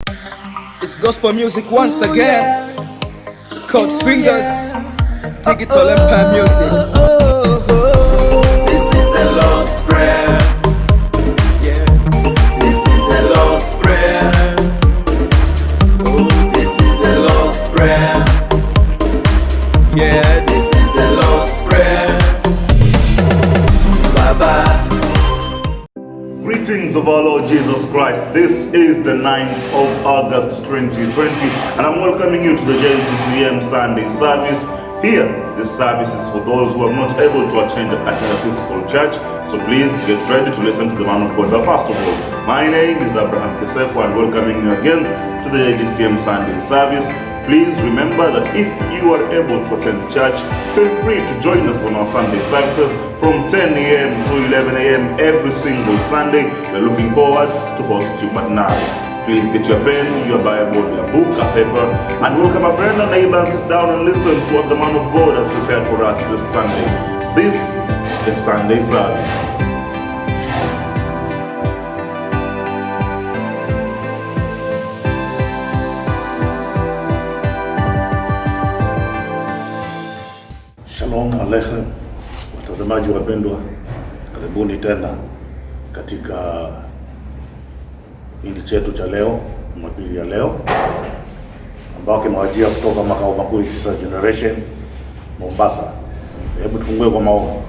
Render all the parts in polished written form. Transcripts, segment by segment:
It's gospel music once again. Scott Fingers, Digital Empire Music. This is the Lord's Prayer. Yeah. This is the Lord's Prayer. Oh, this is the Lord's Prayer. Yeah, this is the Lord's Prayer. Bye-bye. Greetings of our Lord Jesus Christ. This is the 9th of August 2020 and I'm welcoming you to the JDCM Sunday service. Here, this service is for those who are not able to attend at a physical church, so please get ready to listen to the man of God. But first of all, my name is Abraham Kesepo and welcoming you again to the JDCM Sunday service. Please remember that if you are able to attend church, feel free to join us on our Sunday services from 10 a.m. to 11 a.m. every single Sunday. We're looking forward to host you. But now, please get your pen, your Bible, your book, a paper, and welcome a friend and neighbor and sit down and listen to what the man of God has prepared for us this Sunday. This is Sunday service. Shalom Aleichem, watazamaji wapendwa, karibuni tena katika kipindi chetu cha leo, Jumapili ya leo, ambao kimewajia kutoka makao makuu ya Kisa Generation Mombasa. Hebu tufungue kwa maombi.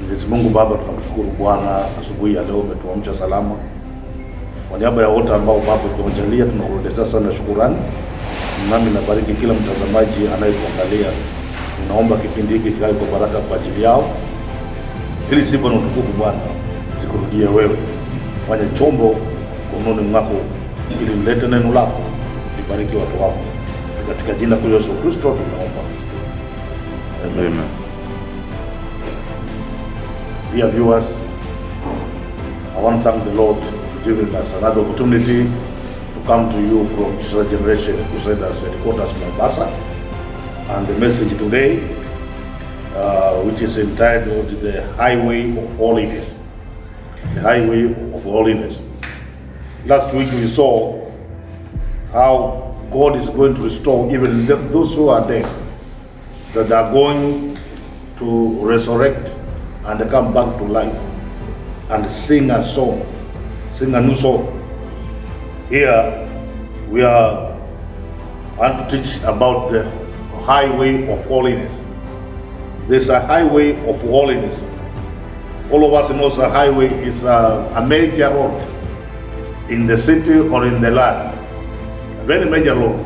Mwenyezi Mungu Baba, tunakushukuru Bwana, asubuhi ya leo umetuamsha salama. Kwa niaba ya wote ambao Baba tumejalia, tunakurudishia sana shukrani. Nami nabariki kila mtazamaji anayetuangalia. Tunaomba kipindi hiki kikae kwa baraka kwa ajili yao, ili sifa na utukufu Bwana zikurudie wewe. Fanya chombo mkononi mwako ili mlete neno lako, libariki watu wako. Katika jina la Yesu Kristo tunaomba. Amen. Dear viewers, I want to thank the Lord for giving us another opportunity to come to you from Kisa Generation Crusaders Headquarters Mombasa. And the message today, which is entitled The Highway of Holiness. The Highway of Holiness. Last week we saw how God is going to restore even those who are dead, that are going to resurrect and come back to life and sing a song, sing a new song. Here we want to teach about the highway of holiness. There's a highway of holiness. All of us know a highway is a major road in the city or in the land. A very major road,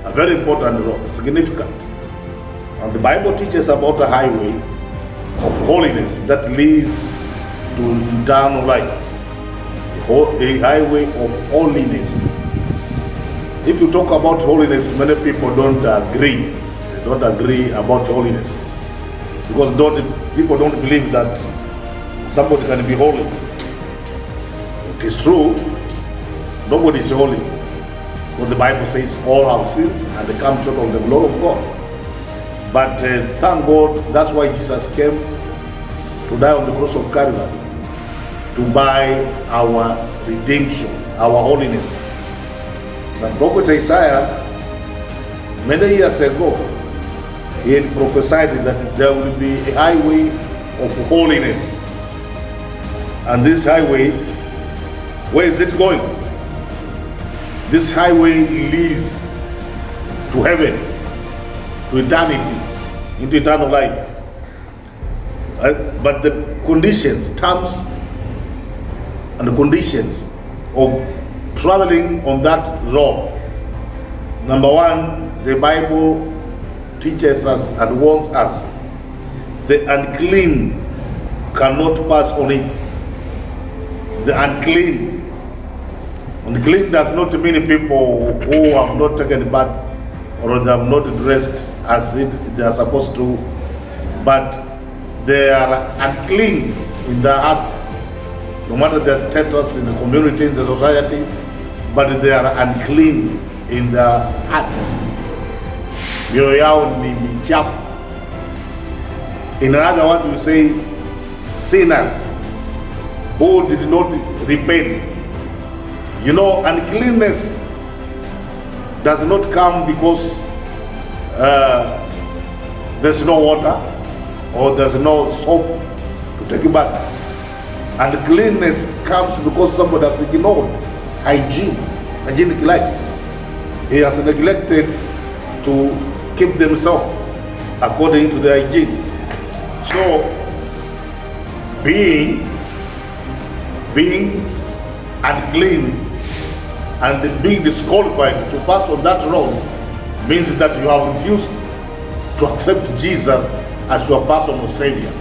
a very important road, significant. And the Bible teaches about a highway of holiness that leads to eternal life. A highway of holiness. If you talk about holiness, many people don't agree. Don't agree about holiness, because people don't believe that somebody can be holy. It is true, nobody is holy, but the Bible says all have sins and they come short of the glory of God. But thank God, that's why Jesus came to die on the cross of Calvary, to buy our redemption, our holiness. The prophet Isaiah, many years ago, he had prophesied that there will be a highway of holiness. And this highway, where is it going? This highway leads to heaven, to eternity, into eternal life. But the conditions, terms and the conditions of traveling on that road. Number one, the Bible teaches us and warns us, the unclean cannot pass on it. The unclean. Unclean does not mean people who have not taken a bath or they have not dressed as they are supposed to, but they are unclean in their hearts, no matter their status in the community, in the society, but they are unclean in their hearts. Mioyo yao ni michafu. In other words, we say sinners who did not repent You know, uncleanness does not come because there's no water or there's no soap to take a bath. Uncleanness comes because somebody has ignored hygienic life. He has neglected to keep themselves according to the hygiene. So, being unclean and being disqualified to pass on that road means that you have refused to accept Jesus as your personal Savior.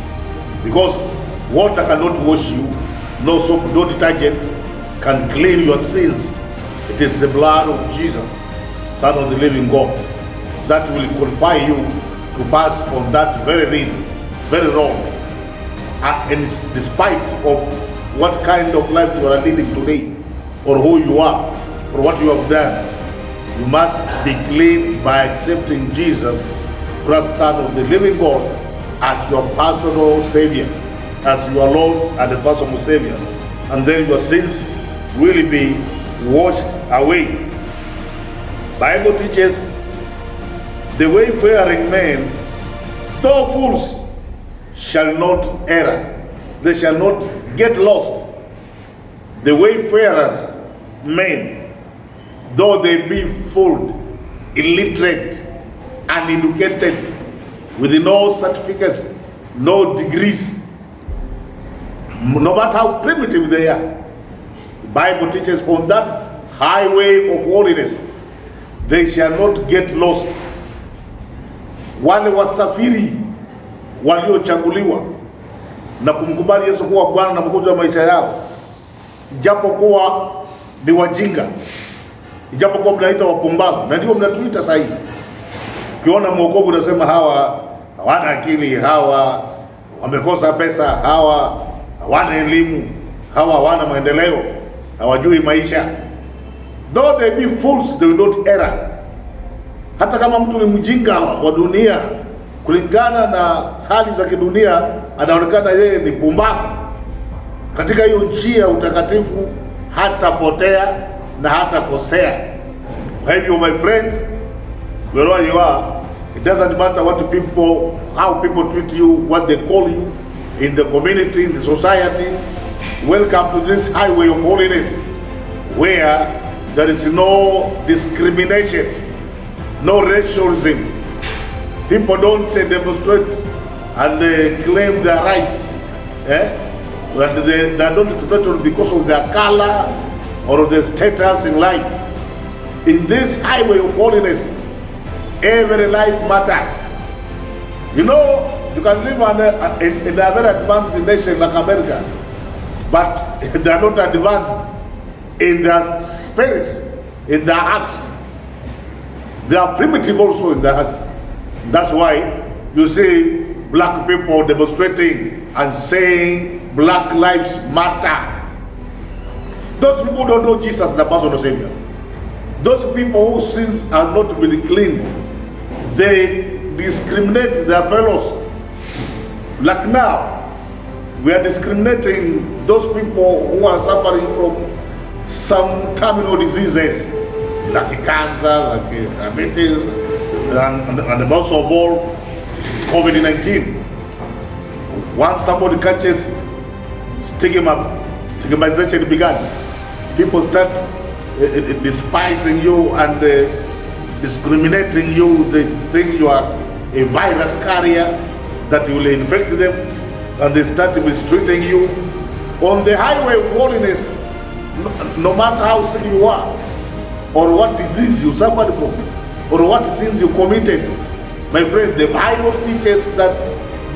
Because water cannot wash you, no soap, no detergent can clean your sins. It is the blood of Jesus, Son of the living God, that will qualify you to pass on that very wrong. And despite of what kind of life you are leading today, or who you are, or what you have done, you must be clean by accepting Jesus, Christ, Son of the living God, as your personal Savior, as your Lord and the personal Savior. And then your sins will be washed away. Bible teaches the wayfaring men, though fools, shall not err. They shall not get lost. The wayfarers men, though they be fooled, illiterate, uneducated, with no certificates, no degrees, no matter how primitive they are, the Bible teaches on that highway of holiness, they shall not get lost. Wale wasafiri waliochaguliwa na kumkubali Yesu kuwa Bwana na Mwokozi wa maisha yao, japo kuwa ni wajinga, japo kuwa mnaita wapumbavu, na ndio mnatuita sasa hivi. Ukiona mwokovu unasema hawa hawana akili, hawa wamekosa pesa, hawa hawana elimu, hawa hawana maendeleo, hawajui maisha. Though they be fools, they will not err. Hata kama mtu ni mjinga wa dunia, kulingana na hali za kidunia, anaonekana yeye ni pumbavu, katika hiyo njia ya utakatifu hatapotea na hatakosea. Kwa hivyo, my friend, wherever you are, it doesn't matter how people treat you, what they call you in the community, in the society. Welcome to this highway of holiness, where there is no discrimination, no racialism. People don't demonstrate and claim their rights. And they are not treated because of their color or their status in life. In this highway of holiness, every life matters. You know, you can live in a very advanced nation like America, but they are not advanced in their spirits, in their hearts. They are primitive also in their hearts. That's why you see black people demonstrating and saying Black Lives Matter. Those people don't know Jesus, the personal Savior. Those people whose sins are not really clean, they discriminate their fellows. Like now, we are discriminating those people who are suffering from some terminal diseases, like cancer, like diabetes, and most of all, COVID-19. Once somebody catches stigmatization began. People start despising you and discriminating you. They think you are a virus carrier that will infect them, and they start mistreating you. On the highway of holiness, no matter how sick you are, or what disease you suffered from, or what sins you committed, my friend, the Bible teaches that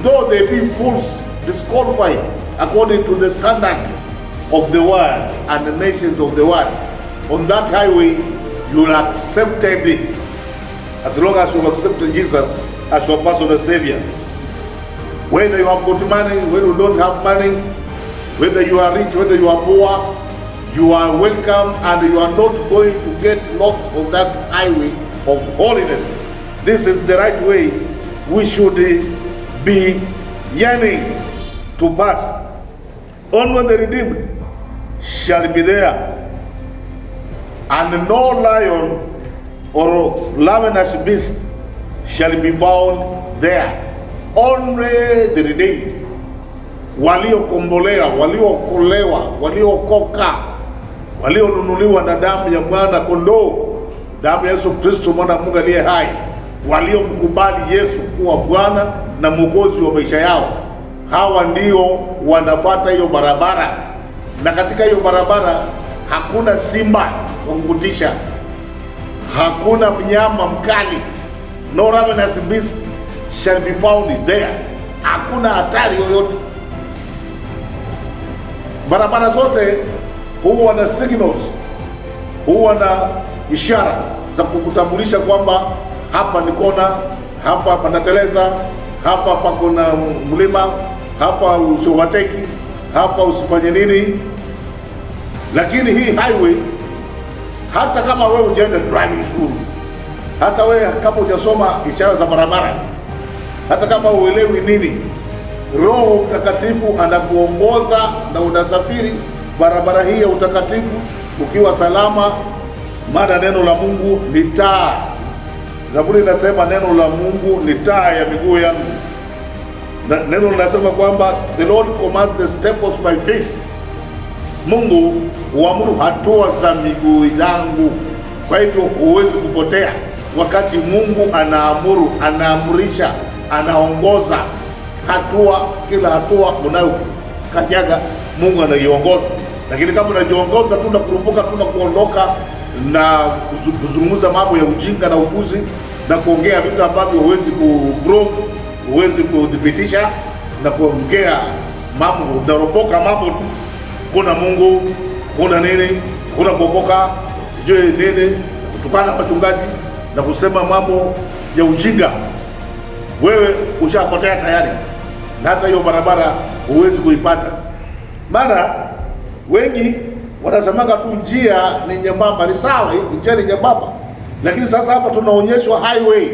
though they be fools, disqualified according to the standard of the world and the nations of the world, on that highway you will accept it, as long as you accept Jesus as your personal Savior. Whether you have got money, whether you don't have money, whether you are rich, whether you are poor, you are welcome, and you are not going to get lost on that highway of holiness. This is the right way we should be yearning to pass. Only the redeemed shall be there. and no lion or ravenous beast shall be found there, only the redeemed, waliokombolewa, waliookolewa, waliokoka, walionunuliwa na damu ya mwana kondoo, damu ya Yesu Kristo mwana wa Mungu aliye hai, waliomkubali Yesu kuwa Bwana na Mwokozi wa maisha yao. Hawa ndio wanafuata hiyo barabara, na katika hiyo barabara hakuna simba wa kukutisha, hakuna mnyama mkali, no ravenous beast shall be found there. Hakuna hatari yoyote. Barabara zote huwa na signals, huwa na ishara za kukutambulisha kwamba hapa ni kona, hapa panateleza, hapa pako na mlima, hapa usiwateki, hapa usifanye nini. Lakini hii highway, hata kama wewe hujaenda driving school, hata wewe kama hujasoma ishara za barabara, hata kama uelewi nini, Roho Mtakatifu anakuongoza na unasafiri barabara hii ya utakatifu ukiwa salama, maana neno la Mungu ni taa. Zaburi inasema neno la Mungu ni taa ya miguu yangu. Na neno linasema kwamba the Lord commands the steps of my feet. Mungu huamuru hatua za miguu yangu. Kwa hivyo huwezi kupotea wakati Mungu anaamuru, anaamurisha, anaongoza hatua. Kila hatua unayokanyaga Mungu anaiongoza. Lakini kama unajiongoza tu na kurupuka tu na kuondoka na kuzungumza mambo ya ujinga na upuzi na kuongea vitu ambavyo huwezi kuprove, huwezi kudhibitisha, na kuongea mambo unaropoka mambo tu, kuna Mungu, kuna nini, kuna kuokoka, sijui nini, kutukana wachungaji na kusema mambo ya ujinga, wewe ushapotea tayari, na hata hiyo barabara huwezi kuipata. Maana wengi wanasemanga tu njia ni nyembamba. Ni sawa, njia ni nyembamba, lakini sasa hapa tunaonyeshwa highway,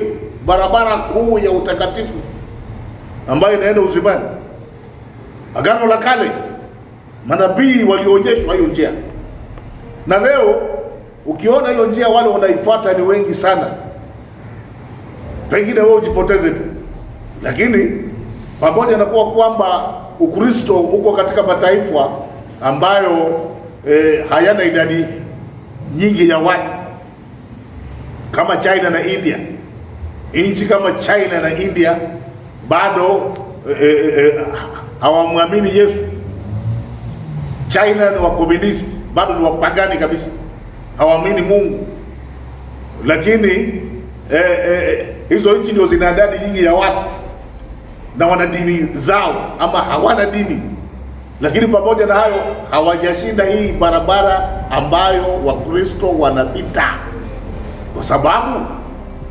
barabara kuu ya utakatifu ambayo inaenda uzimani. Agano la Kale, manabii walionyeshwa hiyo njia, na leo ukiona hiyo njia wale wanaifuata ni wengi sana. Pengine wewe ujipoteze tu, lakini pamoja na kuwa kwamba Ukristo uko katika mataifa ambayo hayana idadi nyingi ya watu kama China na India. Nchi kama China na India bado hawamwamini Yesu. China ni wakomunisti, bado ni wapagani kabisa, hawaamini Mungu. Lakini hizo nchi ndio zina idadi nyingi ya watu na wana dini zao ama hawana dini. Lakini pamoja na hayo hawajashinda hii barabara ambayo Wakristo wanapita, kwa sababu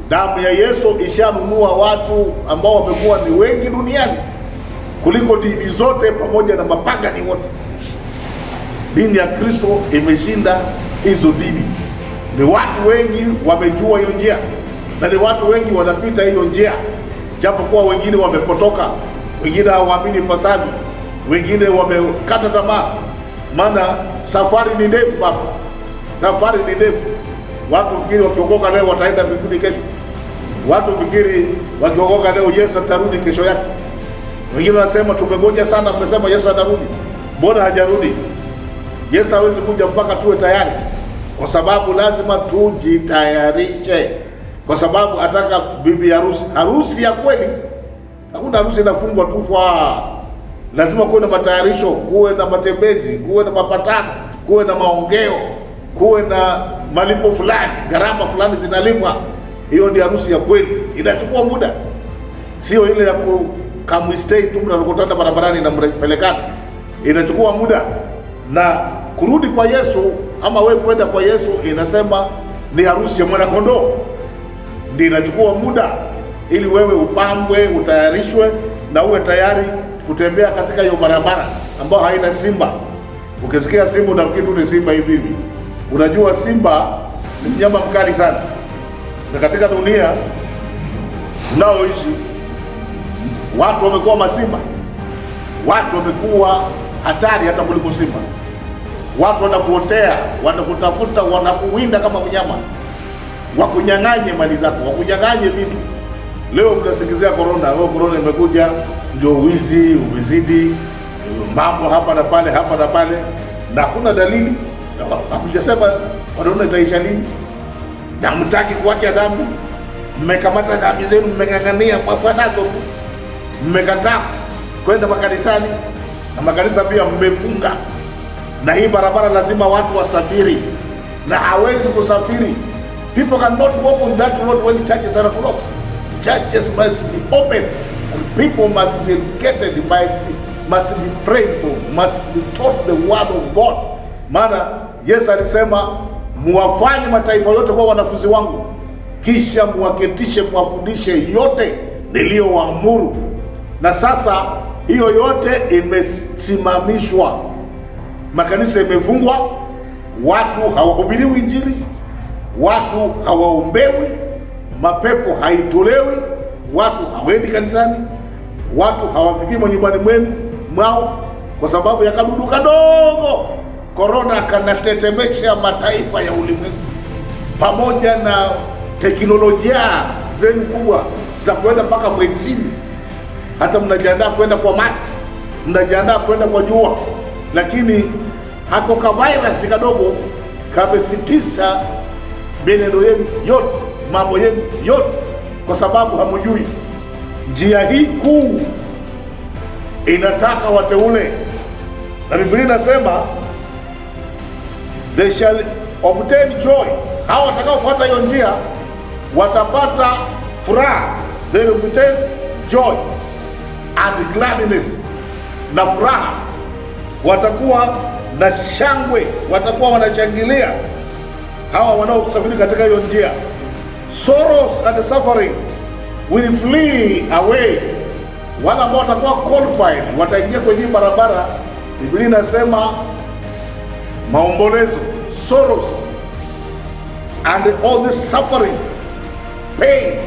damu ya Yesu ishanunua watu ambao wamekuwa ni wengi duniani kuliko dini zote pamoja na mapagani wote. Dini ya Kristo imeshinda hizo dini. Ni watu wengi wamejua hiyo njia, na ni watu wengi wanapita hiyo njia, japo kuwa wengine wamepotoka, wengine hawaamini pasavyo, wengine wamekata tamaa. Maana safari ni ndefu baba, safari ni ndefu. Watu fikiri wakiokoka leo wataenda mbinguni kesho. Watu fikiri wakiokoka leo Yesu atarudi kesho yake. Wengine wanasema tumengoja sana, mmesema Yesu atarudi, mbona hajarudi? Yesu hawezi kuja mpaka tuwe tayari, kwa sababu lazima tujitayarishe, kwa sababu ataka bibi harusi, harusi ya kweli. Hakuna harusi inafungwa tu kwa, lazima kuwe na matayarisho, kuwe na matembezi, kuwe na mapatano, kuwe na maongeo, kuwe na malipo fulani, gharama fulani zinalipwa. Hiyo ndio harusi ya kweli. Inachukua muda, sio ile ya kumstay tu mnakutana barabarani na mpelekana. Inachukua muda, na kurudi kwa Yesu ama wewe kwenda kwa Yesu inasema ni harusi ya mwana kondoo, ndio inachukua muda ili wewe upambwe, utayarishwe na uwe tayari kutembea katika hiyo barabara ambayo haina simba. Ukisikia simba unafikiri tu ni simba hivi hivi. Unajua simba ni mnyama mkali sana, na katika dunia unaoishi watu wamekuwa masimba, watu wamekuwa hatari hata kuliko simba. watu wanakuotea, wanakutafuta, wanakuwinda kama mnyama, wakunyang'anye mali zako, wakunyang'anye vitu. Leo mnasikizia corona, corona imekuja ndio wizi umezidi, mambo hapa na pale, hapa na pale, na hakuna dalili. Hamjasema corona itaisha lini, na mtaki kuacha dhambi. Mmekamata dhambi zenu, mmeng'ang'ania mafanazo tu, mmekataa kwenda makanisani, na makanisa pia mmefunga. Na hii barabara lazima watu wasafiri, na hawezi kusafiri. People cannot walk on that road when churches are closed. Churches must be open, and people must be educated, must be prayed for, must be taught the word of God. Maana Yesu alisema, muwafanye mataifa yote kuwa wanafunzi wangu, kisha muwaketishe, muwafundishe yote niliyowaamuru. Na sasa hiyo yote imesimamishwa. Makanisa imefungwa, watu hawahubiriwi Injili, watu hawaombewi, mapepo haitolewi, watu hawendi kanisani, watu hawafikii nyumbani mwao kwa sababu ya kadudu kadogo. Corona kanatetemesha mataifa ya ulimwengu, pamoja na teknolojia zenu kubwa za kwenda mpaka mwezini. Hata mnajiandaa kwenda kwa Mars, mnajiandaa kwenda kwa jua, lakini hako ka virus kadogo kamesitisha menendo yenu yote, mambo yenu yote, kwa sababu hamjui njia hii kuu inataka wateule. Na Biblia inasema they shall obtain joy. Hao watakaofuata hiyo njia watapata furaha. They will obtain joy and gladness. Na furaha, watakuwa na shangwe, watakuwa wanashangilia hawa wanaosafiri katika hiyo njia. Sorrows and suffering will flee away. Wale ambao watakuwa qualified wataingia kwenye barabara. Biblia inasema maombolezo, sorrows and all this suffering, pain,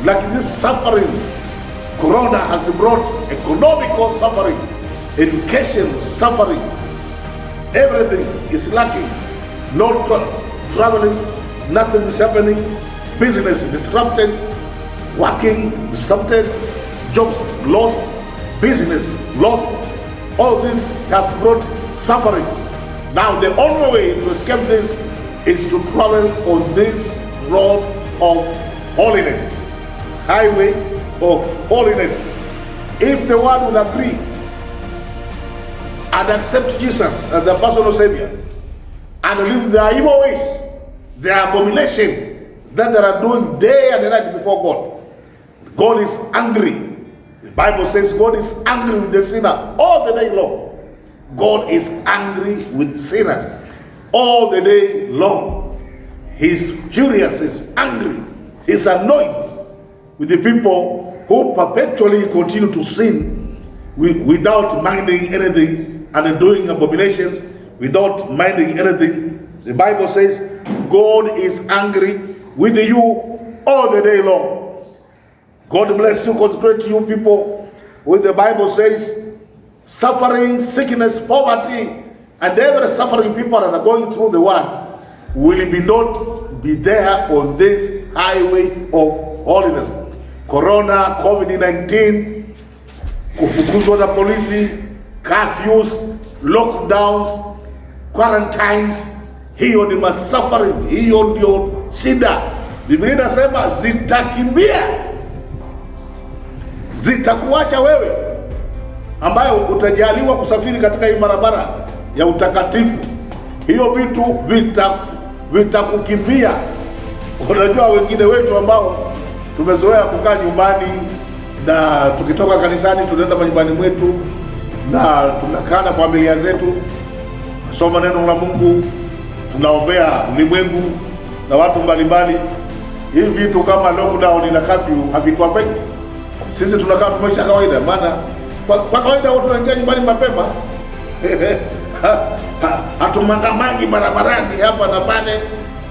like this suffering Corona has brought, economical suffering, education suffering, everything is lacking. No traveling, nothing is happening, business disrupted, working disrupted, jobs lost, business lost. All this has brought suffering. Now the only way to escape this is to travel on this road of holiness, highway of holiness. If the world will agree and accept Jesus as their personal Savior and leave their evil ways, their abomination that they are doing day and night before God, God is angry. The Bible says God is angry with the sinner all the day long. God is angry with sinners all the day long. He's furious, he's angry, he's annoyed with the people who perpetually continue to sin without minding anything and doing abominations without minding anything. The Bible says God is angry with you all the day long. God bless you, consecrate you people. With the Bible says suffering, sickness, poverty, and every suffering people that are going through the world will not be there on this highway of holiness. Corona, COVID-19, kufukuzwa na polisi, curfews, lockdowns, quarantines, hiyo ni suffering, hiyo ndio shida. Biblia inasema zitakimbia, zitakuacha wewe ambayo utajaliwa kusafiri katika hii barabara ya utakatifu. Hiyo vitu vitakukimbia. Unajua wengine wetu ambao tumezoea kukaa nyumbani, na tukitoka kanisani tunaenda nyumbani mwetu na tunakaa na familia zetu, soma neno la Mungu, tunaombea ulimwengu na watu mbalimbali. Hivi vitu kama lockdown na curfew havitu affect sisi. Tunakaa tumaisha kawaida, maana kwa kawaida watu wanaingia nyumbani mapema hatumangamangi barabarani hapa na pale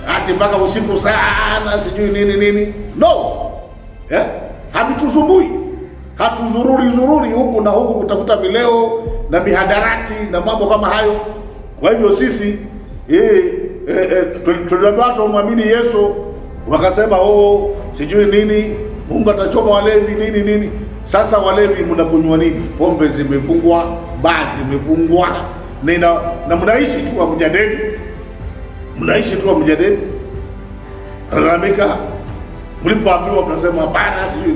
hadi mpaka usiku sana, sijui nini. No, habitusumbui, hatuzururi huku na huku kutafuta vileo na mihadarati na mambo kama hayo. Kwa hivyo sisi tuliambia watu wamwamini Yesu, wakasema sijui nini, Mungu atachoma walevi nini. Sasa walevi mnakunywa nini? Pombe zimefungwa, baa zimefungwa, na mnaishi tu hamjadeni. Mnaishi tu hamjadeni. Lalamika, mlipoambiwa mnasema hapana, sijui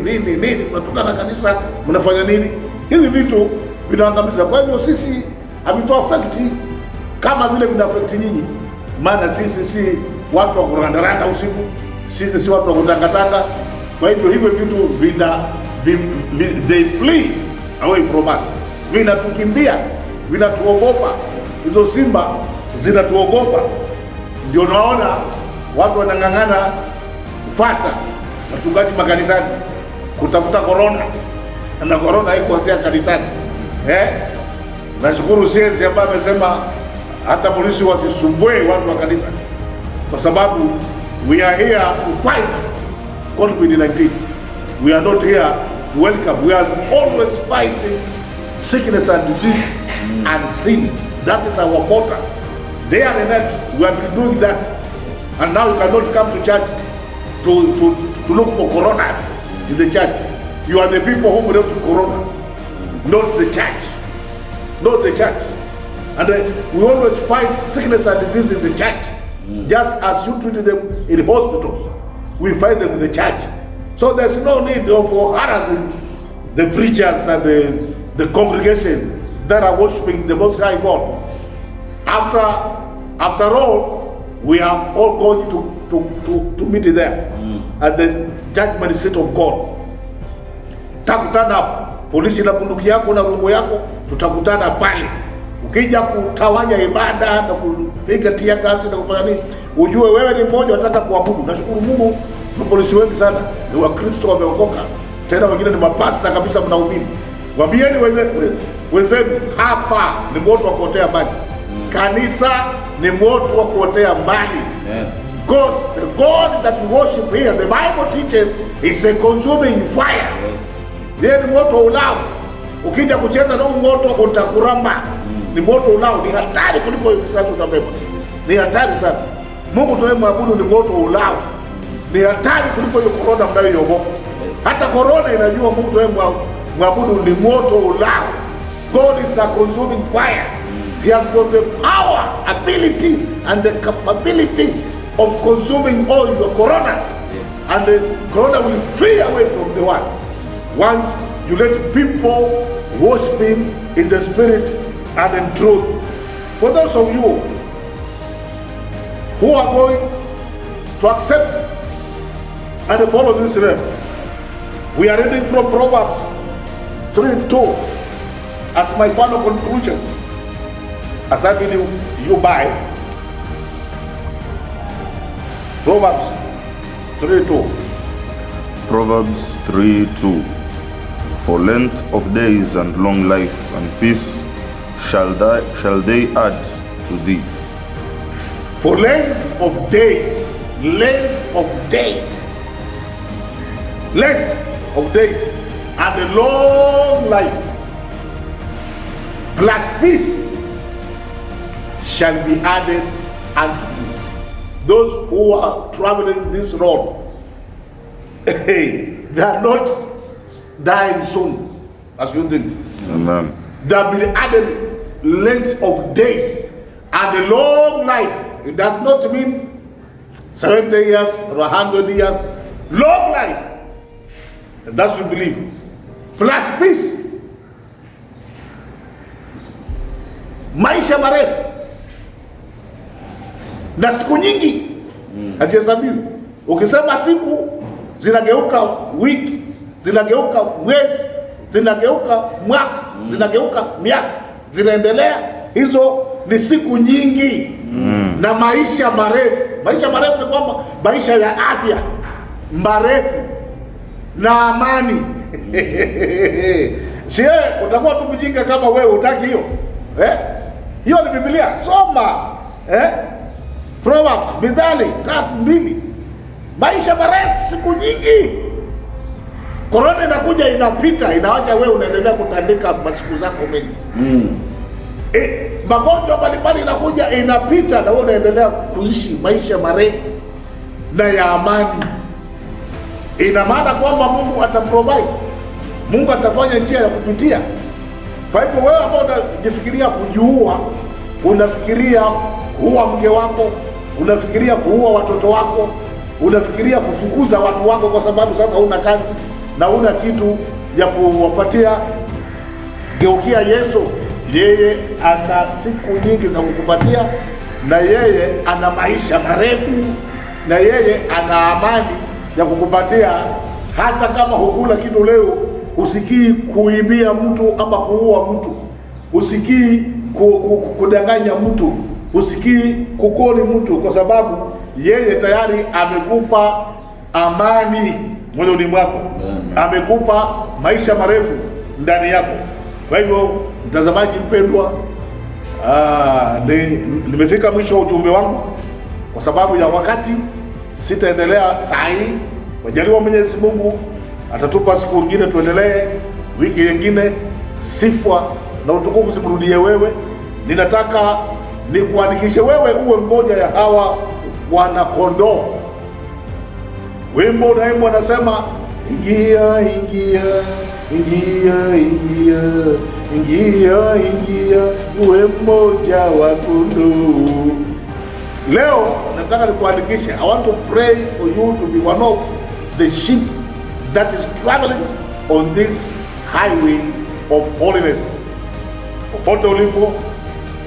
nini, mnatukana kanisa, mnafanya nini? Hivi vitu vinaangamiza. Kwa hivyo sisi havito affect kama vile vina affect nyinyi, maana sisi si watu wa kurandaranda usiku, sisi si watu wa kutangatanga. Kwa hivyo hivyo vitu they flee away from us, vinatukimbia, vinatuogopa. Hizo simba zinatuogopa. Ndio naona watu wanang'ang'ana kufuata wachungaji makanisani kutafuta corona, na corona haikuanzia kanisani. Nashukuru CS ambaye amesema hata polisi wasisumbue watu wa kanisa, kwa sababu we are here to fight COVID-19. We are not here to welcome. We are always fighting sickness and disease and sin. That is our motto. Day and night we have been doing that. And now you cannot come to church to look for coronas in the church. You are the people who brought to corona, not the church. Not the church. And we always fight sickness and disease in the church. Just as you treat them in hospitals, we fight them in the church. So there's no need of harassing the preachers and the congregation that are worshiping the Most High God. After all, we are all going to meet there at the judgment seat of God. Tutakutana hapo, polisi na bunduki yako na rungu yako, tutakutana pale. Ukija kutawanya ibada na kupiga tia gasi na kufanya nini, ujue wewe ni mmoja unataka kuabudu. Nashukuru Mungu, na polisi wengi sana ni Wakristo wameokoka, tena wengine ni mapasta kabisa, mnahubiri. Waambieni wenzenu, hapa ni moto wa kuotea mbali. Kanisa ni moto wa kuotea mbali. Because the God that we worship here, the Bible teaches, is a consuming fire. Yeye ni moto ulao. Ukija kucheza na moto utakuramba. Ni moto ulao, ni hatari kuliko risasi utabeba. Ni hatari sana. Mungu tunayemwabudu ni moto ulao. Ni hatari kuliko hiyo corona mnayoiogopa. Hata corona inajua Mungu tunayemwabudu ni moto ulao. God is a consuming fire. He has got the power, ability, and the capability of consuming all your coronas. And the corona will flee away from the world once you let people worship Him in the spirit and in truth. For those of you who are going to accept and follow this realm, we are reading from Proverbs 3:2 as my final conclusion. As I believe you by Proverbs 3:2. Proverbs 3:2. For length of days and long life and peace shall they add to thee. For length of days, and a long life, plus peace shall be added unto you. Those who are traveling this road, they are not dying soon, as you think. Amen. There will be added length of days and a long life. It does not mean 70 years or 100 years. Long life. And that's what we believe. Plus peace. Maisha marefu. Na siku nyingi hazihesabiwi. Ukisema siku zinageuka wiki, zinageuka mwezi, zinageuka mwaka, zinageuka miaka, zinaendelea. Hizo ni siku nyingi na maisha marefu. Maisha marefu ni kwamba maisha ya afya marefu na amani. Sie utakuwa tu mjinga kama wewe utaki hiyo. Hiyo ni Biblia. Soma. Proverbs, Mithali 3:2. Maisha marefu, siku nyingi. Corona inakuja inapita, inaacha wewe unaendelea kutandika masiku zako mengi. magonjwa mbalimbali inakuja, inapita, na wewe unaendelea kuishi maisha marefu na ya amani. Ina maana kwamba Mungu ataprovide, Mungu atafanya njia ya kupitia. Kwa hivyo wewe ambao unajifikiria kujiua, unafikiria kuua mke wako, unafikiria kuua watoto wako, unafikiria kufukuza watu wako kwa sababu sasa huna kazi na huna kitu ya kuwapatia, geukia Yesu. Yeye ana siku nyingi za kukupatia, na yeye ana maisha marefu, na yeye ana amani ya kukupatia. Hata kama hukula kitu leo, usikii kuibia mtu ama kuua mtu, usikii kudanganya mtu, usikii kukoni mtu, kwa sababu yeye tayari amekupa amani moyoni mwako, amekupa maisha marefu ndani yako. Kwa hivyo mtazamaji mpendwa, nimefika mwisho wa ujumbe wangu. Kwa sababu ya wakati sitaendelea saa hii. Wajaliwa Mwenyezi Mungu atatupa siku nyingine tuendelee, wiki nyingine. Sifa na utukufu zimrudie wewe. Ninataka nikuandikishe wewe uwe mmoja ya hawa wana kondoo. Wimbo unaimbwa nasema, ingia ingia ingia ingia ingia ingia uwe mmoja wa kondoo. Leo nataka nikuandikishe. I want to pray for you to be one of the sheep that is traveling on this highway of holiness. Popote ulipo,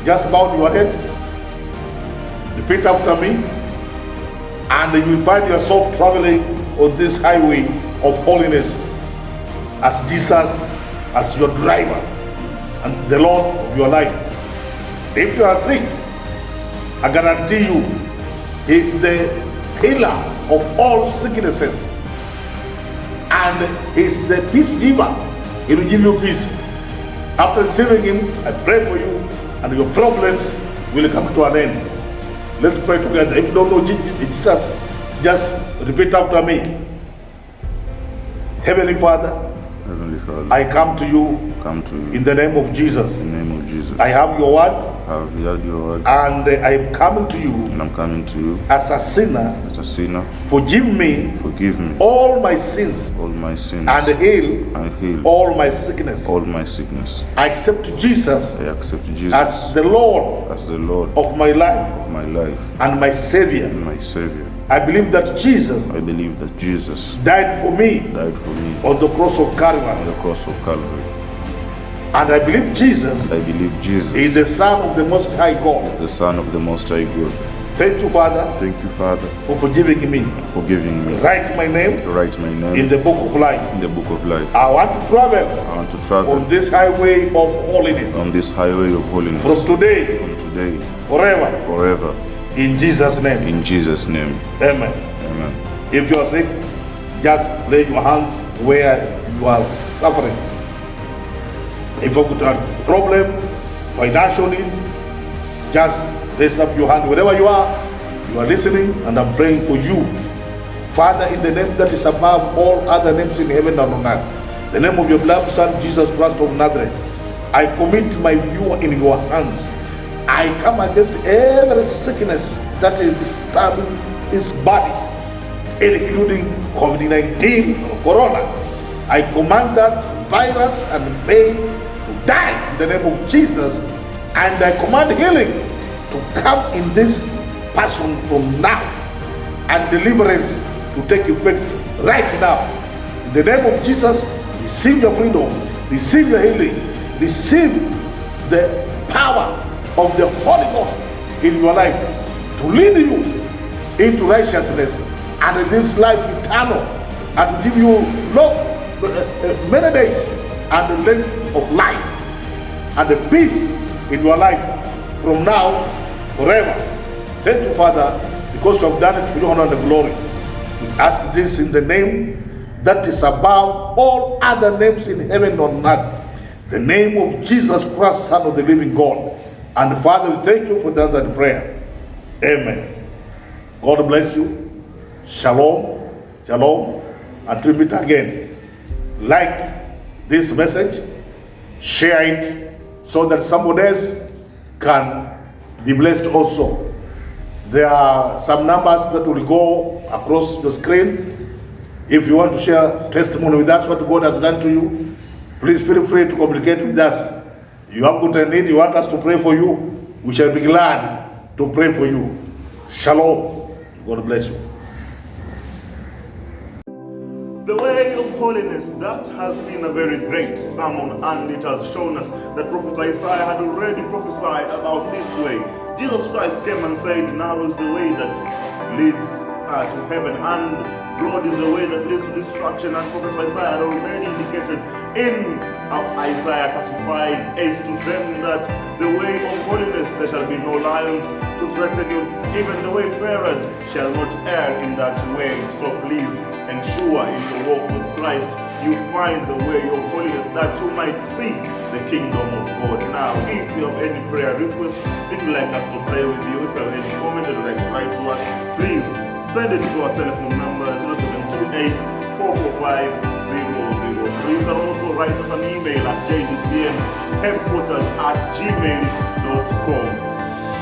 just bow your head, repeat after me, and you will find yourself traveling on this highway of holiness as Jesus as your driver and the Lord of your life. If you are sick, I guarantee you, He is the healer of all sicknesses, and He is the peace giver. He will give you peace. After receiving Him, I pray for you, and your problems will come to an end. Let's pray together. If you don't know Jesus, just repeat after me. Heavenly Father, I come to you, in the name of Jesus. I have your word, and I am coming to you, as a sinner. Forgive me all my sins, and heal all my sickness. I accept Jesus as the Lord of my life and my Savior. I believe that Jesus died for me on the cross of Calvary. And I believe Jesus is the Son of the Most High God. Thank you, Father, for forgiving me. Write my name in the book of life. I want to travel on this highway of holiness. From today, forever. In Jesus' name. Amen. If you are sick, just lay your hands where you are suffering. If you have a problem, financial need, just raise up your hand wherever you are listening, and I'm praying for you. Father, in the name that is above all other names in heaven and on earth, the name of your beloved Son, Jesus Christ of Nazareth, I commit my viewer in your hands. I come against every sickness that is disturbing his body, including COVID-19 or Corona. I command that virus and pain to die in the name of Jesus, and I command healing to come in this person from now, and deliverance to take effect right now. In the name of Jesus, receive your freedom, receive your healing, receive the power of the Holy Ghost in your life to lead you into righteousness and in this life eternal, and to give you many days and the length of life and the peace in your life from now forever. Thank you, Father, because you have done it for your honor and glory. We ask this in the name that is above all other names in heaven and on earth, the name of Jesus Christ, Son of the living God. And Father, we thank you for that prayer. Amen. God bless you. Shalom. Shalom. Until we meet again. Like this message, share it so that someone else can be blessed also. There are some numbers that will go across your screen. If you want to share testimony with us, what God has done to you, please feel free to communicate with us. You have got a need, you want us to pray for you, we shall be glad to pray for you. Shalom. God bless you. The way of holiness, that has been a very great sermon, and it has shown us that Prophet Isaiah had already prophesied about this way. Jesus Christ came and said, narrow is the way that leads to heaven, and broad is the way that leads to destruction. And Prophet Isaiah had already indicated in Isaiah 35:8 to them that the way of holiness, there shall be no lions to threaten you, even the wayfarers shall not err in that way. So please ensure in your walk with Christ you find the way of holiness, that you might see the kingdom of God. Now, if you have any prayer requests, if you'd like us to pray with you, if you have any comment that you'd like to write to us, please send it to our telephone number 0728 445 003. You can also write us an email at jdcmheadquarters@gmail.com.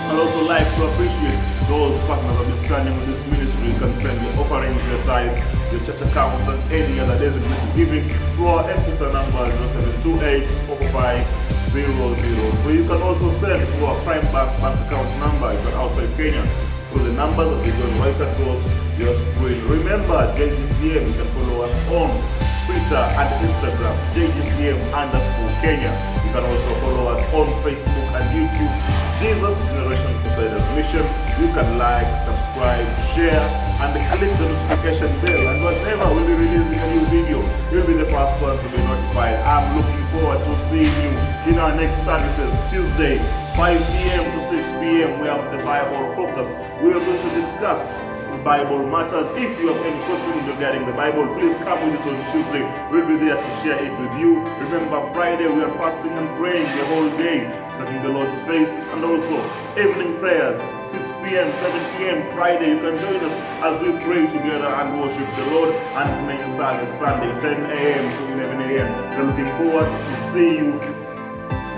I'd also like to appreciate those partners of this standing with this ministry. You can send your offerings, your tithe, your church accounts, and any other designated giving to our M-Pesa number 0728 445 003. You can also send to our Prime Bank account number if you're outside Kenya through the number that is going right across your screen. Remember, JGCM, you can follow us on Twitter and Instagram, JGCM_Kenya. You can also follow us on Facebook and YouTube, Jesus Generation Crusaders Mission. You can like, subscribe, share, and click the notification bell. And whenever we'll be releasing a new video, you'll be the first one to be notified. I'm looking forward to seeing you in our next services, Tuesday, 5 p.m. to 6 p.m. We have the Bible Focus. We are going to discuss Bible matters. If you have any questions regarding the Bible, please come with it on Tuesday. We'll be there to share it with you. Remember, Friday we are fasting and praying the whole day, seeking the Lord's face, and also evening prayers, 6 p.m., 7 p.m. Friday. You can join us as we pray together and worship the Lord. And main service Sunday, 10 a.m. to 11 a.m. We're looking forward to see you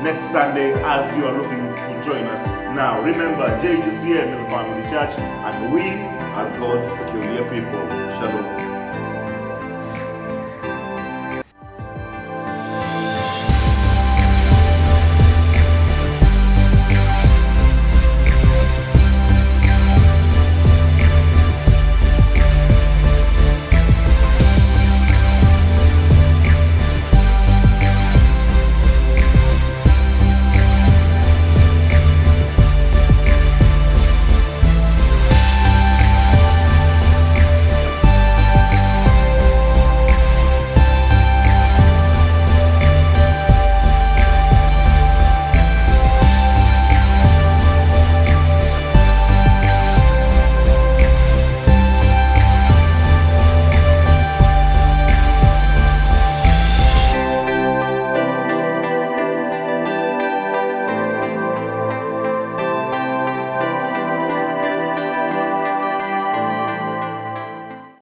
next Sunday as you are looking to join us. Now, remember, JGCM is a family church, and we are God's peculiar people. Shalom.